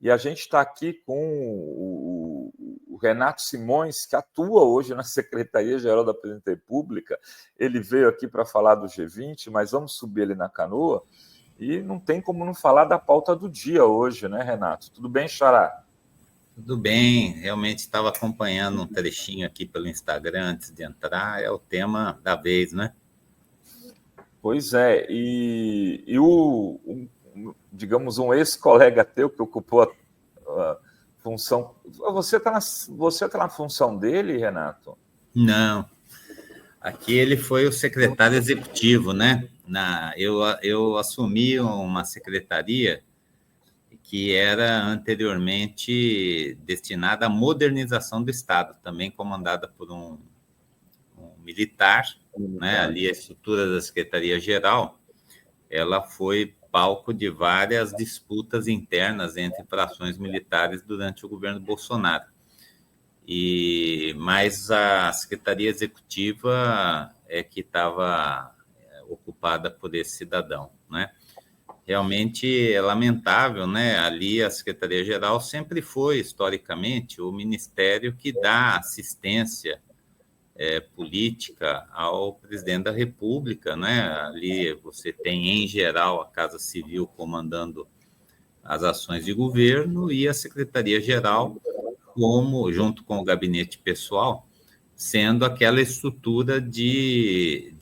E a gente está aqui com o Renato Simões, que atua hoje na Secretaria-Geral da Presidência da República. Ele veio aqui para falar do G20, mas vamos subir ele na canoa. E não tem como não falar da pauta do dia hoje, né, Renato? Tudo bem, Xará? Tudo bem, realmente estava acompanhando um trechinho aqui pelo Instagram antes de entrar, é o tema da vez, né? Pois é, digamos, um ex-colega teu que ocupou a função. Você tá na função dele, Renato? Não, aqui ele foi o secretário executivo, né? Eu assumi uma secretaria que era anteriormente destinada à modernização do Estado, também comandada por um militar, né? Ali a estrutura da Secretaria-Geral, ela foi palco de várias disputas internas entre frações militares durante o governo Bolsonaro. Mas a Secretaria Executiva é que estava ocupada por esse cidadão, né? Realmente é lamentável, né? Ali a Secretaria-Geral sempre foi, historicamente, o ministério que dá assistência política ao presidente da República, né? Ali você tem, em geral, a Casa Civil comandando as ações de governo e a Secretaria-Geral, junto com o gabinete pessoal, sendo aquela estrutura de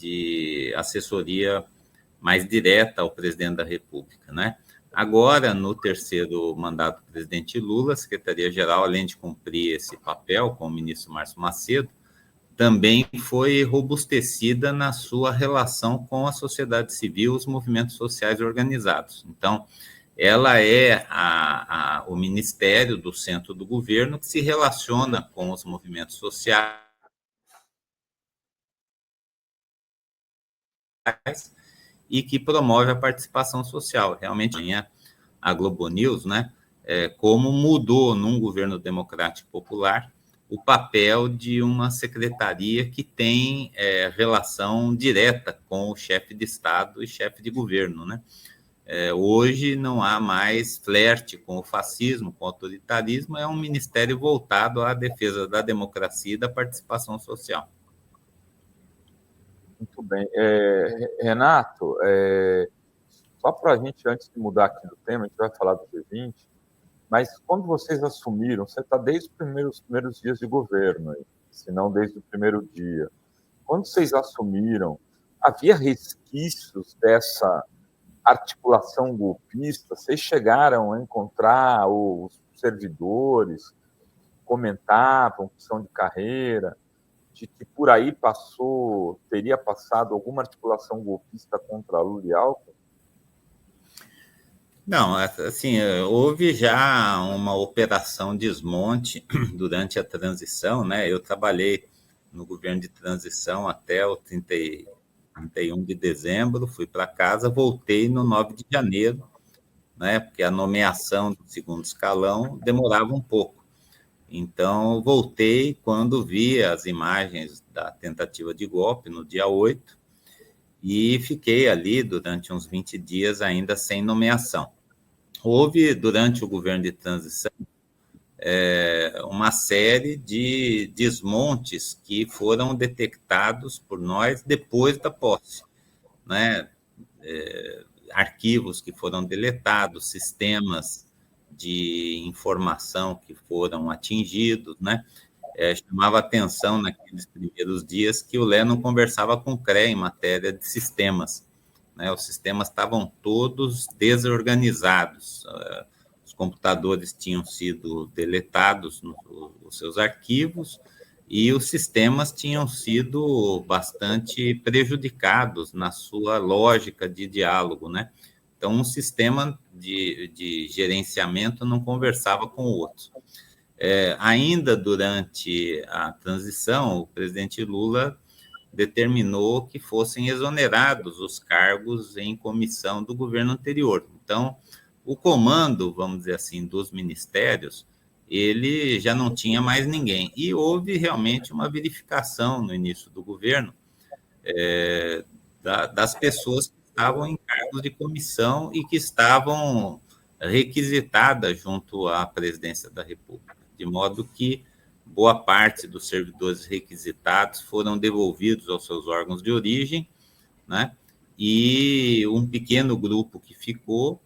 assessoria mais direta ao presidente da República, né? Agora, no terceiro mandato do presidente Lula, a Secretaria-Geral, além de cumprir esse papel com o ministro Márcio Macedo, também foi robustecida na sua relação com a sociedade civil, os movimentos sociais organizados. Então, ela é o ministério do centro do governo que se relaciona com os movimentos sociais e que promove a participação social. Realmente, a Globo News, né, como mudou num governo democrático popular o papel de uma secretaria que tem relação direta com o chefe de Estado e chefe de governo, né? Hoje não há mais flerte com o fascismo, com o autoritarismo, é um ministério voltado à defesa da democracia e da participação social. Muito bem. Renato, só para a gente, antes de mudar aqui do tema, a gente vai falar do G20, mas quando vocês assumiram, você está desde os primeiros dias de governo, se não desde o primeiro dia. Quando vocês assumiram, havia resquícios dessa articulação golpista? Vocês chegaram a encontrar os servidores, comentavam opção de carreira, de que por aí teria passado alguma articulação golpista contra Lula e Alckmin? Não, assim, houve já uma operação desmonte durante a transição, né? Eu trabalhei no governo de transição até o 31 de dezembro, fui para casa, voltei no 9 de janeiro, né? Porque a nomeação do segundo escalão demorava um pouco. Então, voltei quando vi as imagens da tentativa de golpe no dia 8 e fiquei ali durante uns 20 dias ainda sem nomeação. Houve, durante o governo de transição, uma série de desmontes que foram detectados por nós depois da posse, né? Arquivos que foram deletados, sistemas de informação que foram atingidos, né? Chamava atenção naqueles primeiros dias que o Lé não conversava com o CREA em matéria de sistemas, né? Os sistemas estavam todos desorganizados, os computadores tinham sido deletados nos seus arquivos e os sistemas tinham sido bastante prejudicados na sua lógica de diálogo, né? Então, um sistema de gerenciamento não conversava com o outro. Ainda durante a transição, o presidente Lula determinou que fossem exonerados os cargos em comissão do governo anterior. Então, o comando, vamos dizer assim, dos ministérios, ele já não tinha mais ninguém. E houve realmente uma verificação no início do governo das pessoas que estavam em cargos de comissão e que estavam requisitada junto à presidência da República, de modo que boa parte dos servidores requisitados foram devolvidos aos seus órgãos de origem, né? E um pequeno grupo que ficou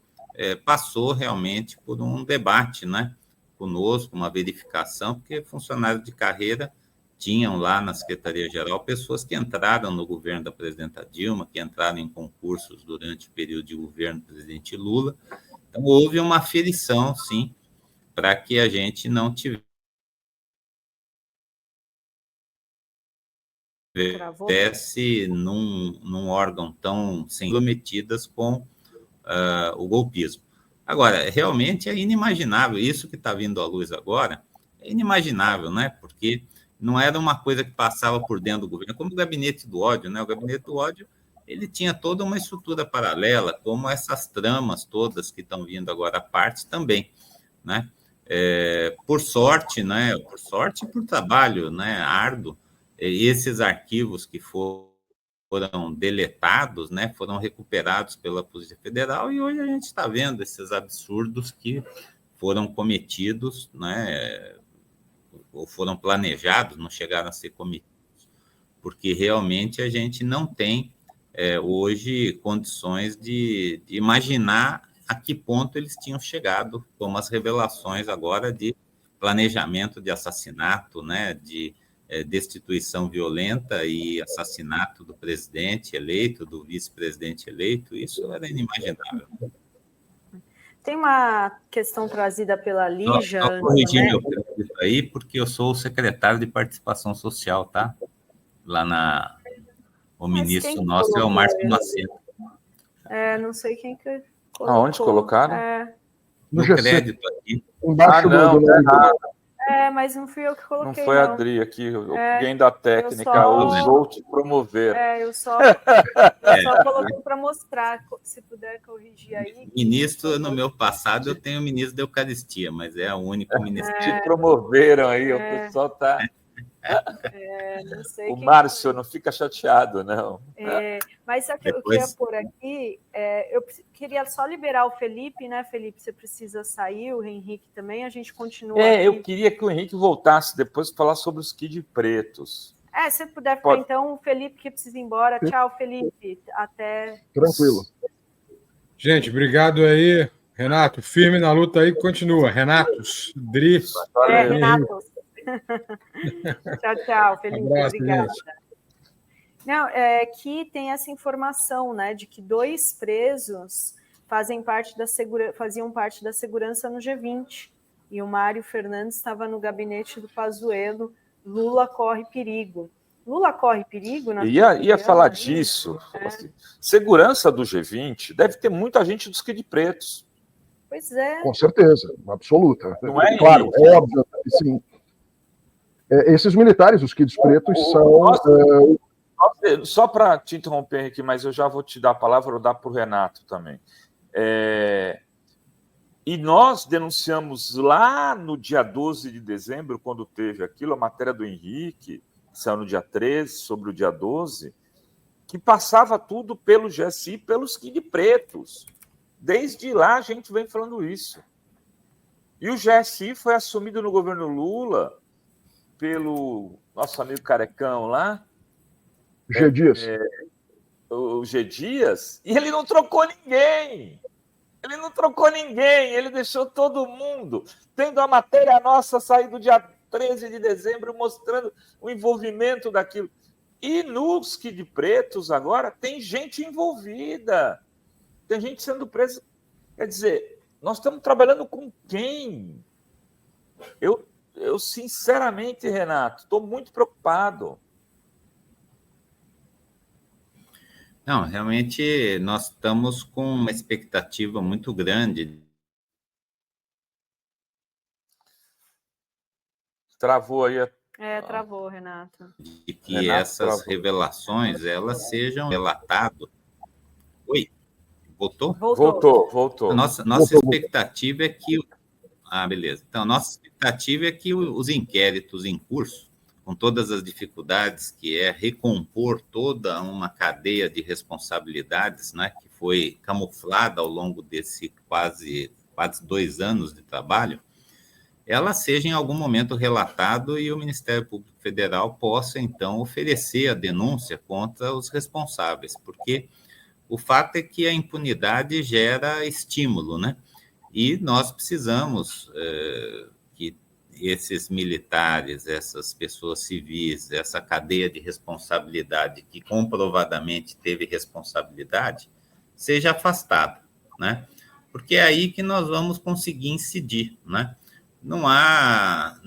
passou realmente por um debate, né, conosco, uma verificação, porque funcionários de carreira tinham lá na Secretaria-Geral pessoas que entraram no governo da presidenta Dilma, que entraram em concursos durante o período de governo do presidente Lula. Então, houve uma aferição, sim, para que a gente não tivesse num órgão tão sem comprometidas com o golpismo. Agora, realmente é inimaginável, isso que está vindo à luz agora, é inimaginável, né? Porque não era uma coisa que passava por dentro do governo, como o gabinete do ódio, né? O gabinete do ódio, ele tinha toda uma estrutura paralela, como essas tramas todas que estão vindo agora à parte também, né? Por sorte, né? Por sorte e por trabalho, né? Árduo, esses arquivos que foram deletados, né, foram recuperados pela Polícia Federal, e hoje a gente está vendo esses absurdos que foram cometidos, né, ou foram planejados, não chegaram a ser cometidos, porque realmente a gente não tem hoje condições de imaginar a que ponto eles tinham chegado, como as revelações agora de planejamento de assassinato, né, de destituição violenta e assassinato do presidente eleito, do vice-presidente eleito, isso era inimaginável. Tem uma questão trazida pela Lígia. Só corrigir meu crédito aí, porque eu sou o secretário de participação social, tá? Lá o ministro nosso é o Márcio Macedo. Não sei quem que colocou. Aonde colocaram? No crédito aqui. Embaixo do errado. Mas não fui eu que coloquei. Não foi a Adri aqui, alguém da técnica ousou te promover. Eu só coloquei para mostrar, se puder corrigir aí. Ministro, no meu passado, eu tenho ministro da Eucaristia, mas é o único ministro. Te promoveram aí, o pessoal está... Não sei o Márcio não fica chateado, não. Mas o que eu ia pôr aqui, eu queria só liberar o Felipe, né, Felipe? Você precisa sair, o Henrique também, a gente continua. Aqui. Eu queria que o Henrique voltasse depois para falar sobre os Kid Pretos. Se puder ficar, então, o Felipe que precisa ir embora. Tchau, Felipe. Até. Tranquilo. Gente, obrigado aí. Renato, firme na luta aí, continua. Renatos, Dri. Renatos. Tchau, Felipe. Abraço, obrigada. Gente. Não, que tem essa informação, né, de que 2 presos faziam parte da segurança no G20. E o Mário Fernandes estava no gabinete do Pazuello. Lula corre perigo. Lula corre perigo? Ia falar disso. Segurança do G20 deve ter muita gente dos Kid Pretos. Pois é. Com certeza, absoluta. Não é claro, é óbvio, sim. Esses militares, os Kids Pretos, são... Só para te interromper aqui, mas eu já vou te dar a palavra, vou dar para o Renato também. E nós denunciamos lá no dia 12 de dezembro, quando teve aquilo, a matéria do Henrique, que saiu no dia 13, sobre o dia 12, que passava tudo pelo GSI, pelos Kid Pretos. Desde lá a gente vem falando isso. E o GSI foi assumido no governo Lula pelo nosso amigo carecão lá. G. Dias. O G. Dias, e ele não trocou ninguém. Ele deixou todo mundo. Tendo a matéria nossa sair do dia 13 de dezembro, mostrando o envolvimento daquilo. E nos Kid Pretos agora tem gente envolvida. Tem gente sendo presa. Quer dizer, nós estamos trabalhando com quem? Eu sinceramente, Renato, estou muito preocupado. Não, realmente nós estamos com uma expectativa muito grande. Travou aí. Travou, Renato. De que essas revelações, elas sejam relatadas. Oi? Voltou? Voltou. A nossa expectativa é que... beleza. Então, a nossa expectativa é que os inquéritos em curso, com todas as dificuldades, que é recompor toda uma cadeia de responsabilidades, né, que foi camuflada ao longo desse quase quase 2 anos de trabalho, ela seja em algum momento relatado e o Ministério Público Federal possa, então, oferecer a denúncia contra os responsáveis, porque o fato é que a impunidade gera estímulo, né? E nós precisamos que esses militares, essas pessoas civis, essa cadeia de responsabilidade que comprovadamente teve responsabilidade, seja afastada, né? Porque é aí que nós vamos conseguir incidir, né? Nós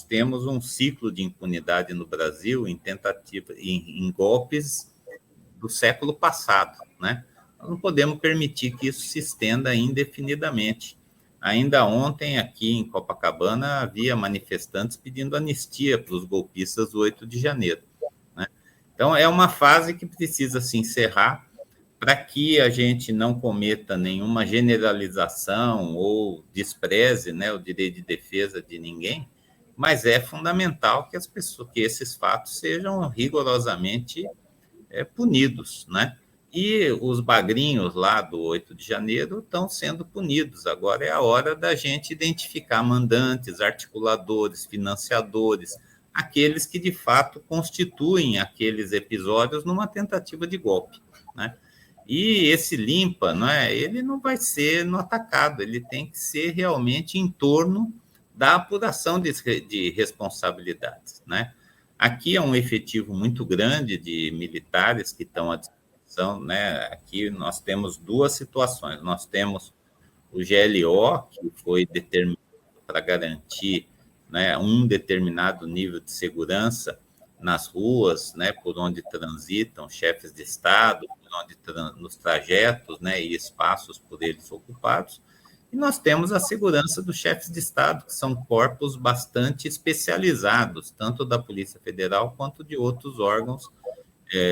temos um ciclo de impunidade no Brasil em golpes do século passado, né? Nós não podemos permitir que isso se estenda indefinidamente. Ainda ontem, aqui em Copacabana, havia manifestantes pedindo anistia para os golpistas do 8 de janeiro, né? Então, é uma fase que precisa se encerrar para que a gente não cometa nenhuma generalização ou despreze, né, o direito de defesa de ninguém, mas é fundamental que esses fatos sejam rigorosamente punidos, né? E os bagrinhos lá do 8 de janeiro estão sendo punidos. Agora é a hora da gente identificar mandantes, articuladores, financiadores, aqueles que de fato constituem aqueles episódios numa tentativa de golpe, né? E esse limpa, ele não vai ser no atacado, ele tem que ser realmente em torno da apuração de responsabilidades, né? Aqui é um efetivo muito grande de militares que estão à disposição, né? Aqui nós temos 2 situações. Nós temos o GLO, que foi determinado para garantir, né, um determinado nível de segurança nas ruas, né, por onde transitam chefes de Estado, nos trajetos, né, e espaços por eles ocupados. E nós temos a segurança dos chefes de Estado, que são corpos bastante especializados, tanto da Polícia Federal quanto de outros órgãos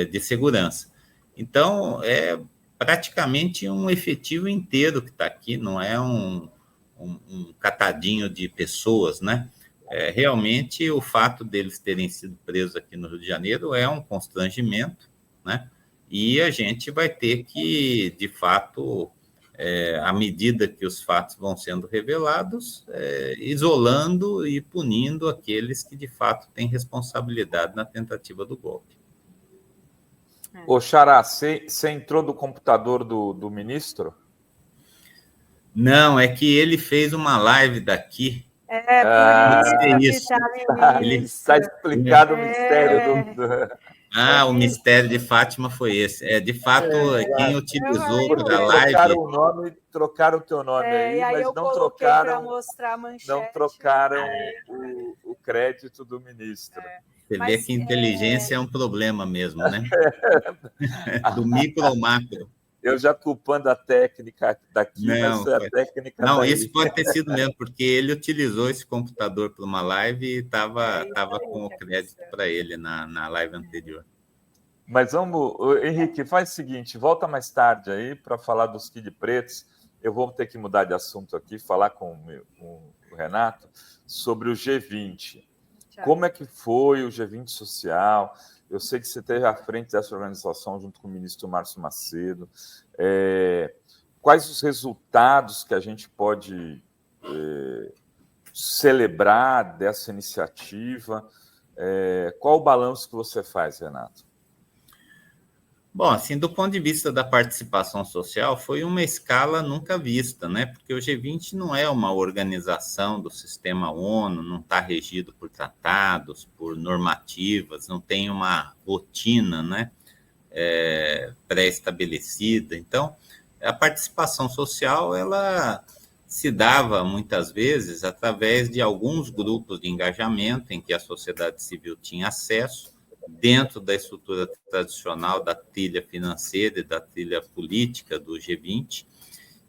de segurança. Então, é praticamente um efetivo inteiro que está aqui, não é um catadinho de pessoas, né? Realmente, o fato deles terem sido presos aqui no Rio de Janeiro é um constrangimento, né? E a gente vai ter que, de fato, à medida que os fatos vão sendo revelados, isolando e punindo aqueles que, de fato, têm responsabilidade na tentativa do golpe. Ô, Xará, você entrou do computador do ministro? Não, é que ele fez uma live daqui. Por isso ele está explicado o mistério o mistério de Fátima foi esse. De fato, quem utilizou para a live... Trocaram o teu nome aí, mas eu não trocaram, mostrar a manchete, não trocaram o crédito do ministro. Você vê que inteligência é um problema mesmo, né? Do micro ao macro. Eu já culpando a técnica daqui, mas a técnica não, daí. Isso pode ter sido mesmo, porque ele utilizou esse computador para uma live e estava com o crédito para ele na live anterior. Mas vamos, Henrique, faz o seguinte, volta mais tarde aí para falar dos Kid Pretos. Eu vou ter que mudar de assunto aqui, falar com o Renato sobre o G20. Como é que foi o G20 social? Eu sei que você esteve à frente dessa organização junto com o ministro Márcio Macedo. Quais os resultados que a gente pode celebrar dessa iniciativa? Qual o balanço que você faz, Renato? Bom, assim, do ponto de vista da participação social, foi uma escala nunca vista, né? Porque o G20 não é uma organização do sistema ONU, não está regido por tratados, por normativas, não tem uma rotina, né, pré-estabelecida. Então, a participação social, ela se dava, muitas vezes, através de alguns grupos de engajamento em que a sociedade civil tinha acesso, dentro da estrutura tradicional da trilha financeira e da trilha política do G20.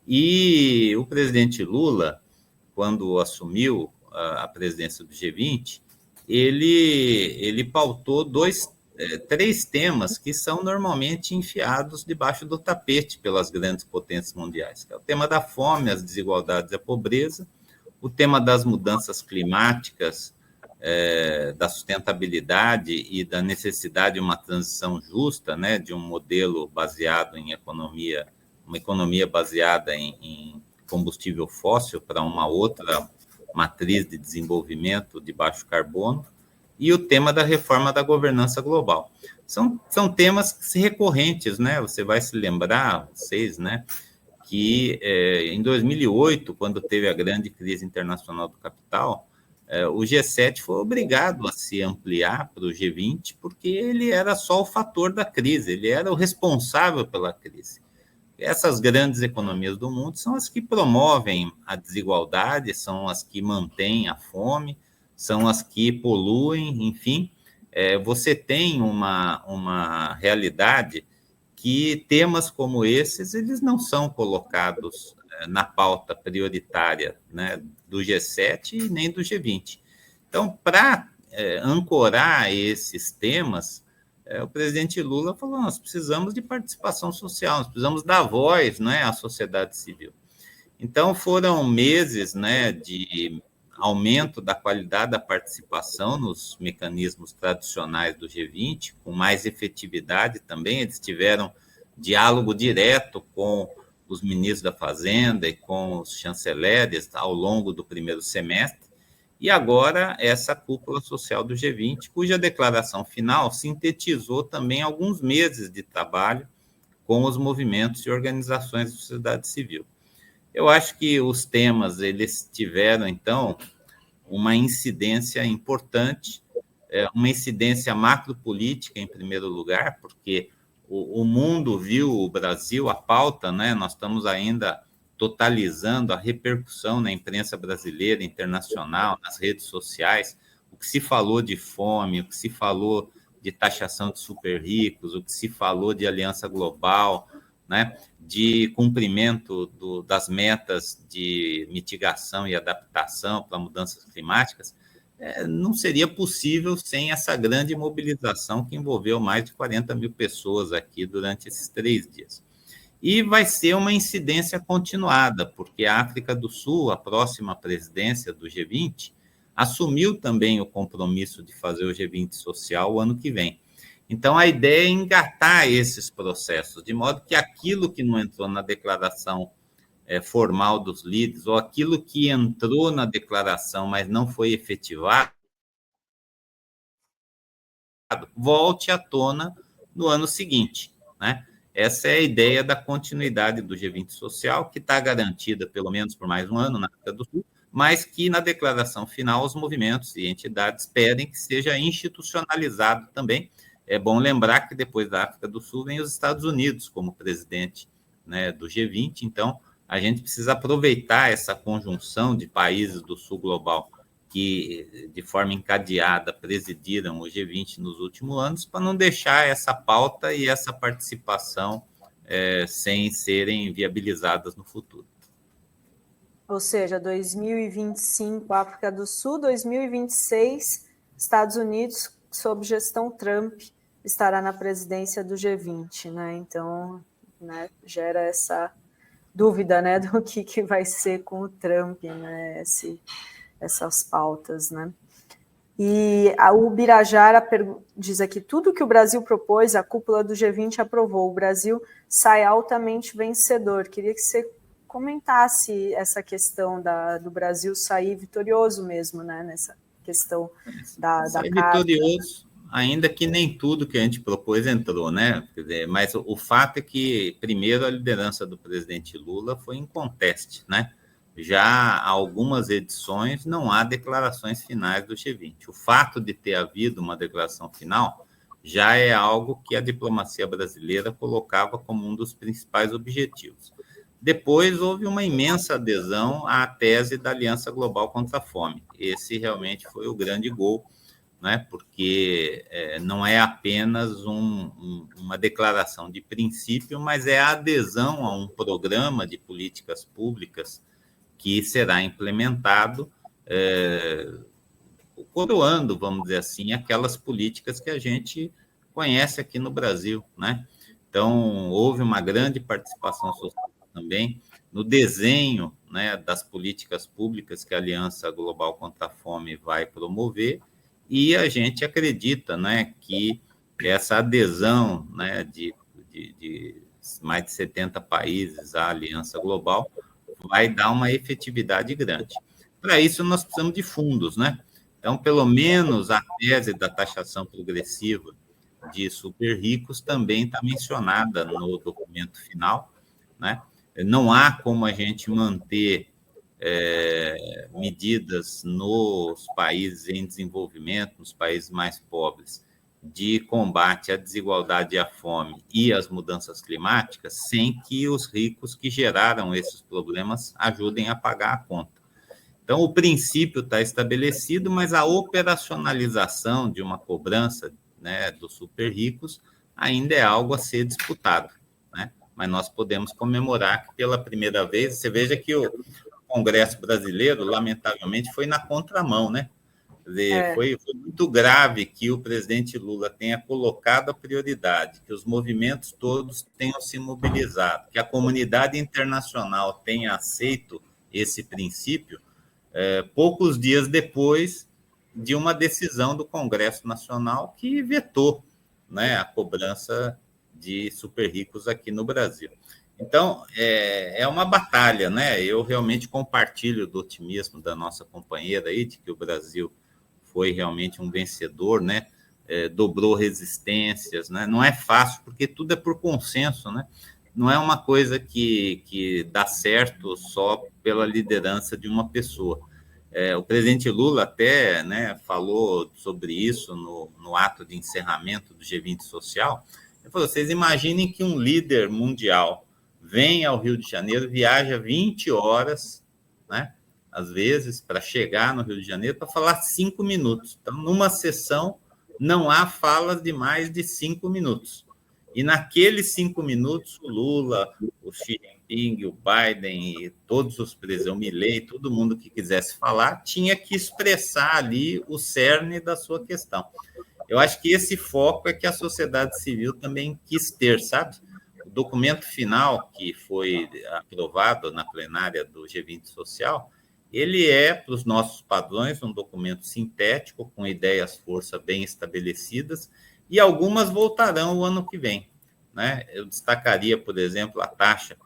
E o presidente Lula, quando assumiu a presidência do G20, ele pautou 3 temas que são normalmente enfiados debaixo do tapete pelas grandes potências mundiais, que é o tema da fome, as desigualdades e a pobreza, o tema das mudanças climáticas, da sustentabilidade e da necessidade de uma transição justa, né, de um modelo baseado em uma economia baseada em combustível fóssil para uma outra matriz de desenvolvimento de baixo carbono, e o tema da reforma da governança global. São temas recorrentes, né? Você vai se lembrar, vocês, né, que em 2008, quando teve a grande crise internacional do capital, o G7 foi obrigado a se ampliar para o G20, porque ele era só o fator da crise, ele era o responsável pela crise. Essas grandes economias do mundo são as que promovem a desigualdade, são as que mantêm a fome, são as que poluem, enfim. Você tem uma realidade que temas como esses, eles não são colocados na pauta prioritária, né, do G7 e nem do G20. Então, para ancorar esses temas, o presidente Lula falou, nós precisamos de participação social, nós precisamos dar voz, né, à sociedade civil. Então, foram meses, né, de aumento da qualidade da participação nos mecanismos tradicionais do G20, com mais efetividade também. Eles tiveram diálogo direto com os ministros da Fazenda e com os chanceleres ao longo do primeiro semestre, e agora essa cúpula social do G20, cuja declaração final sintetizou também alguns meses de trabalho com os movimentos e organizações da sociedade civil. Eu acho que os temas, eles tiveram, então, uma incidência importante, uma incidência macropolítica, em primeiro lugar, porque o mundo viu o Brasil, a pauta, né? Nós estamos ainda totalizando a repercussão na imprensa brasileira, internacional, nas redes sociais, o que se falou de fome, o que se falou de taxação de super ricos, o que se falou de aliança global, né, de cumprimento das metas de mitigação e adaptação para mudanças climáticas, não seria possível sem essa grande mobilização que envolveu mais de 40 mil pessoas aqui durante esses 3 dias. E vai ser uma incidência continuada, porque a África do Sul, a próxima presidência do G20, assumiu também o compromisso de fazer o G20 social o ano que vem. Então, a ideia é engatar esses processos, de modo que aquilo que não entrou na declaração formal dos líderes, ou aquilo que entrou na declaração, mas não foi efetivado, volte à tona no ano seguinte, né? Essa é a ideia da continuidade do G20 social, que está garantida pelo menos por mais um ano na África do Sul, mas que na declaração final os movimentos e entidades pedem que seja institucionalizado também. É bom lembrar que depois da África do Sul vem os Estados Unidos como presidente, né, do G20, então a gente precisa aproveitar essa conjunção de países do Sul global que, de forma encadeada, presidiram o G20 nos últimos anos, para não deixar essa pauta e essa participação sem serem viabilizadas no futuro. Ou seja, 2025, África do Sul, 2026, Estados Unidos, sob gestão Trump, estará na presidência do G20, né? Então, né, gera essa dúvida, né, do que vai ser com o Trump, né, essas pautas, né? E o Birajara diz aqui, tudo que o Brasil propôs, a cúpula do G20 aprovou, o Brasil sai altamente vencedor. Queria que você comentasse essa questão do Brasil sair vitorioso mesmo, né, nessa questão da carta. Vitorioso, ainda que nem tudo que a gente propôs entrou, né? Quer dizer, mas o fato é que, primeiro, a liderança do presidente Lula foi inconteste, né? Já há algumas edições não há declarações finais do G20. O fato de ter havido uma declaração final já é algo que a diplomacia brasileira colocava como um dos principais objetivos. Depois houve uma imensa adesão à tese da Aliança Global contra a Fome. Esse realmente foi o grande gol, né? Porque não é apenas uma declaração de princípio, mas é a adesão a um programa de políticas públicas que será implementado, coroando, vamos dizer assim, aquelas políticas que a gente conhece aqui no Brasil, né? Então, houve uma grande participação social também no desenho, né, das políticas públicas que a Aliança Global contra a Fome vai promover, e a gente acredita, né, que essa adesão, né, de mais de 70 países à Aliança Global vai dar uma efetividade grande. Para isso, nós precisamos de fundos, né? Então, pelo menos a tese da taxação progressiva de super ricos também está mencionada no documento final, né? Não há como a gente manter medidas nos países em desenvolvimento, nos países mais pobres, de combate à desigualdade e à fome e às mudanças climáticas, sem que os ricos que geraram esses problemas ajudem a pagar a conta. Então, o princípio está estabelecido, mas a operacionalização de uma cobrança, né, dos super ricos ainda é algo a ser disputado, né? Mas nós podemos comemorar que, pela primeira vez, você veja que o Congresso brasileiro, lamentavelmente, foi na contramão, né? Quer dizer, foi muito grave que o presidente Lula tenha colocado a prioridade, que os movimentos todos tenham se mobilizado, que a comunidade internacional tenha aceito esse princípio, poucos dias depois de uma decisão do Congresso Nacional que vetou, né, a cobrança de super ricos aqui no Brasil. Então, é uma batalha, né? Eu realmente compartilho do otimismo da nossa companheira aí, de que o Brasil foi realmente um vencedor, né? Dobrou resistências, né? Não é fácil, porque tudo é por consenso, né? Não é uma coisa que dá certo só pela liderança de uma pessoa. O presidente Lula até, né, falou sobre isso no ato de encerramento do G20 Social. Ele falou, vocês imaginem que um líder mundial vem ao Rio de Janeiro, viaja 20 horas, né, às vezes, para chegar no Rio de Janeiro, para falar 5 minutos. Então, numa sessão, não há falas de mais de 5 minutos. E naqueles 5 minutos, o Lula, o Xi Jinping, o Biden e todos os presidentes, o Milei, todo mundo que quisesse falar, tinha que expressar ali o cerne da sua questão. Eu acho que esse foco é que a sociedade civil também quis ter, sabe? O documento final que foi aprovado na plenária do G20 Social, ele é, para os nossos padrões, um documento sintético, com ideias-força bem estabelecidas, e algumas voltarão o ano que vem, né? Eu destacaria, por exemplo, a taxa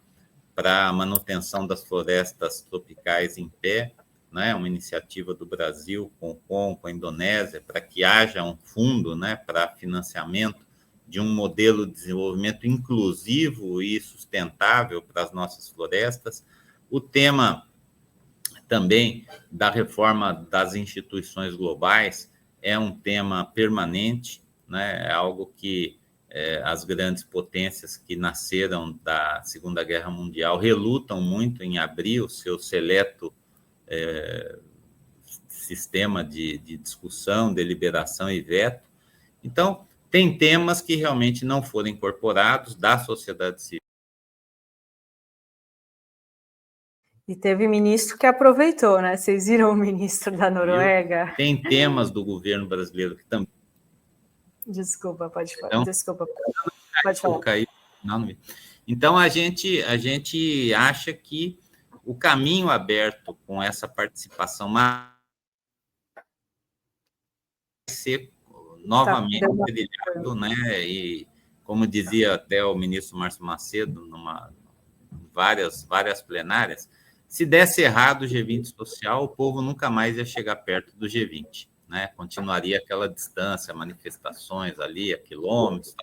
para a manutenção das florestas tropicais em pé, né? Uma iniciativa do Brasil com a Indonésia, para que haja um fundo, né, para financiamento de um modelo de desenvolvimento inclusivo e sustentável para as nossas florestas. O tema também da reforma das instituições globais é um tema permanente, né? É algo que as grandes potências que nasceram da Segunda Guerra Mundial relutam muito em abrir o seu seleto sistema de discussão, deliberação e veto. Então, tem temas que realmente não foram incorporados da sociedade civil. E teve ministro que aproveitou, né? Vocês viram o ministro da Noruega? Tem temas do governo brasileiro que também... Desculpa, pode falar. Então, Desculpa, pode falar. Então, a gente acha que o caminho aberto com essa participação vai ser novamente trilhado, né? E, como dizia até o ministro Márcio Macedo, várias plenárias, se desse errado o G20 social, o povo nunca mais ia chegar perto do G20, né? Continuaria aquela distância, manifestações ali, a quilômetros.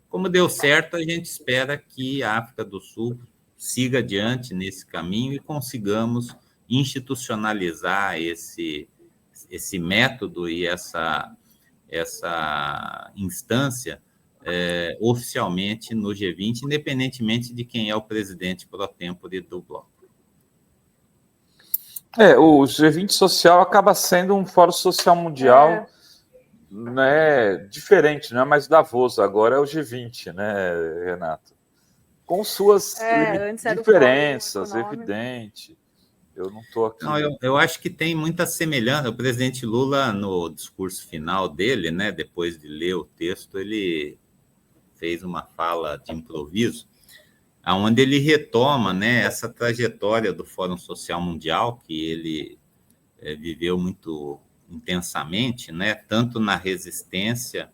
Como deu certo, a gente espera que a África do Sul siga adiante nesse caminho e consigamos institucionalizar esse método e essa instância oficialmente no G20, independentemente de quem é o presidente pro tempore do bloco. O G20 social acaba sendo um fórum social mundial, né, diferente, não é mais Davos, agora é o G20, né, Renato? Com suas diferenças, evidente. Eu não estou aqui. Não, eu acho que tem muita semelhança. O presidente Lula, no discurso final dele, né, depois de ler o texto, ele fez uma fala de improviso, onde ele retoma, né, essa trajetória do Fórum Social Mundial, que ele viveu muito intensamente, né, tanto na resistência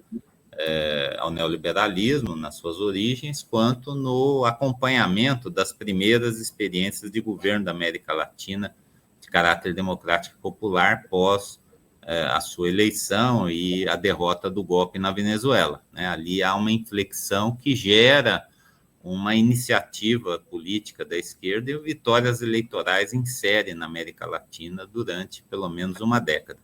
ao neoliberalismo nas suas origens, quanto no acompanhamento das primeiras experiências de governo da América Latina de caráter democrático e popular pós a sua eleição e a derrota do golpe na Venezuela, né? Ali há uma inflexão que gera uma iniciativa política da esquerda e vitórias eleitorais em série na América Latina durante pelo menos uma década.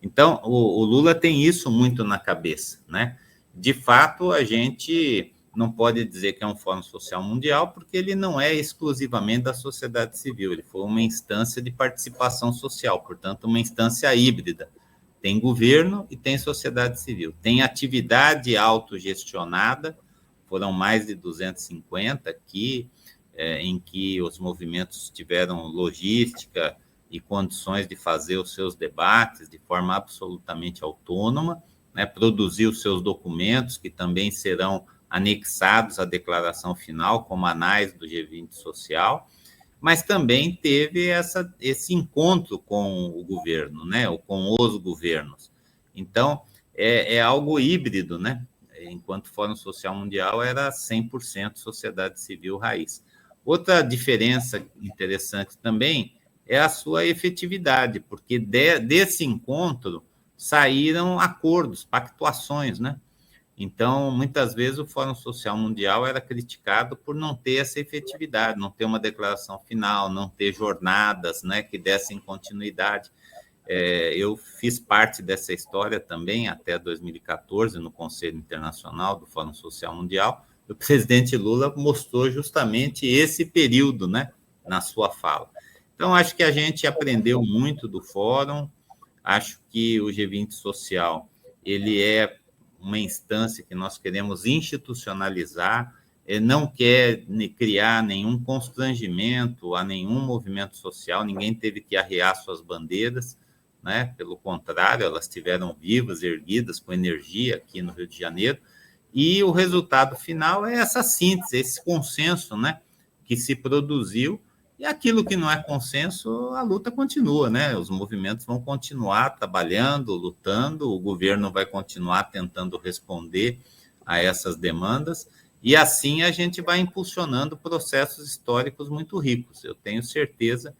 Então, o Lula tem isso muito na cabeça, né? De fato, a gente não pode dizer que é um Fórum Social Mundial, porque ele não é exclusivamente da sociedade civil, ele foi uma instância de participação social, portanto, uma instância híbrida. Tem governo e tem sociedade civil. Tem atividade autogestionada, foram mais de 250 aqui, em que os movimentos tiveram logística e condições de fazer os seus debates de forma absolutamente autônoma, né, produzir os seus documentos, que também serão anexados à declaração final, como anais do G20 Social, mas também teve esse encontro com o governo, né, ou com os governos. Então, é algo híbrido, né? Enquanto o Fórum Social Mundial era 100% sociedade civil raiz. Outra diferença interessante também é a sua efetividade, porque desse encontro saíram acordos, pactuações, né? Então, muitas vezes o Fórum Social Mundial era criticado por não ter essa efetividade, não ter uma declaração final, não ter jornadas, né, que dessem continuidade. Eu fiz parte dessa história também até 2014 no Conselho Internacional do Fórum Social Mundial. O presidente Lula mostrou justamente esse período, né, na sua fala. Então, acho que a gente aprendeu muito do fórum. Acho que o G20 Social ele é uma instância que nós queremos institucionalizar, não quer criar nenhum constrangimento a nenhum movimento social, ninguém teve que arriar suas bandeiras, né? Pelo contrário, elas estiveram vivas, erguidas, com energia aqui no Rio de Janeiro, e o resultado final é essa síntese, esse consenso, né, que se produziu, e aquilo que não é consenso, a luta continua, né? Os movimentos vão continuar trabalhando, lutando, o governo vai continuar tentando responder a essas demandas, e assim a gente vai impulsionando processos históricos muito ricos. Eu tenho certeza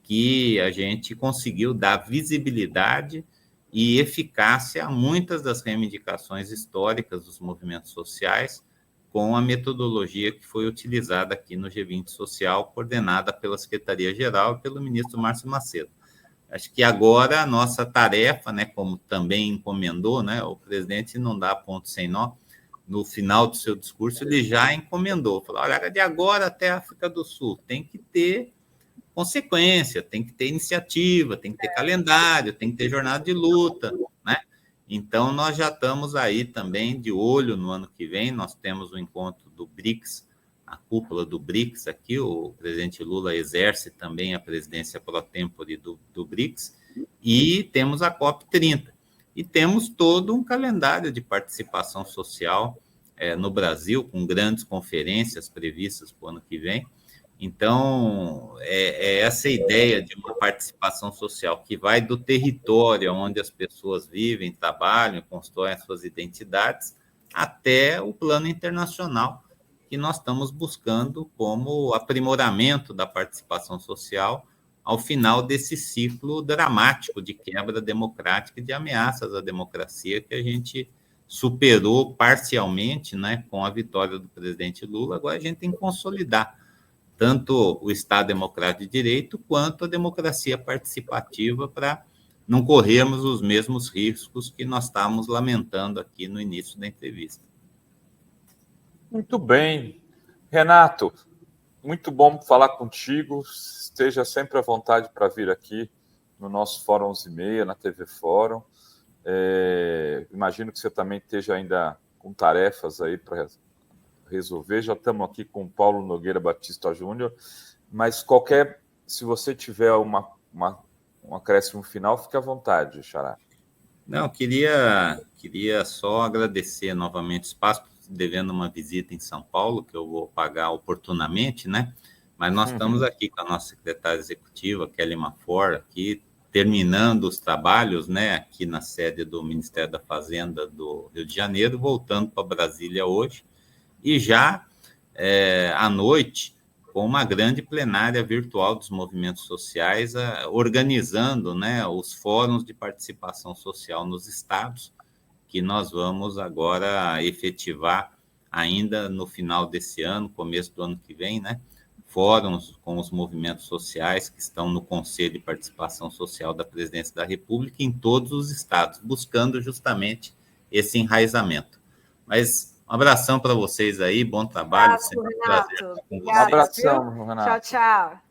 que a gente conseguiu dar visibilidade e eficácia a muitas das reivindicações históricas dos movimentos sociais, com a metodologia que foi utilizada aqui no G20 Social, coordenada pela Secretaria-Geral e pelo ministro Márcio Macedo. Acho que agora a nossa tarefa, né, como também encomendou, né, o presidente não dá ponto sem nó, no final do seu discurso ele já encomendou, falou, olha, de agora até a África do Sul tem que ter consequência, tem que ter iniciativa, tem que ter calendário, tem que ter jornada de luta, né? Então, nós já estamos aí também de olho no ano que vem, nós temos o encontro do BRICS, a cúpula do BRICS aqui, o presidente Lula exerce também a presidência pro tempore do BRICS, e temos a COP30. E temos todo um calendário de participação social no Brasil, com grandes conferências previstas para o ano que vem. Então, essa ideia de uma participação social que vai do território onde as pessoas vivem, trabalham, constroem as suas identidades, até o plano internacional, que nós estamos buscando como aprimoramento da participação social ao final desse ciclo dramático de quebra democrática e de ameaças à democracia que a gente superou parcialmente, né, com a vitória do presidente Lula. Agora a gente tem que consolidar tanto o Estado Democrático de Direito quanto a democracia participativa para não corrermos os mesmos riscos que nós estávamos lamentando aqui no início da entrevista. Muito bem. Renato, muito bom falar contigo. Esteja sempre à vontade para vir aqui no nosso Fórum 11h30, na TV Fórum. Imagino que você também esteja ainda com tarefas aí para resolver. Já estamos aqui com o Paulo Nogueira Batista Júnior, mas se você tiver um acréscimo final, fique à vontade, Xará. Não, queria só agradecer novamente o espaço, devendo uma visita em São Paulo, que eu vou pagar oportunamente, né? Mas nós estamos aqui com a nossa secretária executiva, Kelly Mafor, aqui terminando os trabalhos, né, aqui na sede do Ministério da Fazenda do Rio de Janeiro, voltando para Brasília hoje, e já à noite, com uma grande plenária virtual dos movimentos sociais, organizando, né, os fóruns de participação social nos estados, que nós vamos agora efetivar ainda no final desse ano, começo do ano que vem, né, fóruns com os movimentos sociais que estão no Conselho de Participação Social da Presidência da República em todos os estados, buscando justamente esse enraizamento. Mas um abração para vocês aí, bom trabalho. Renato. Um abração, Renato. Tchau, tchau.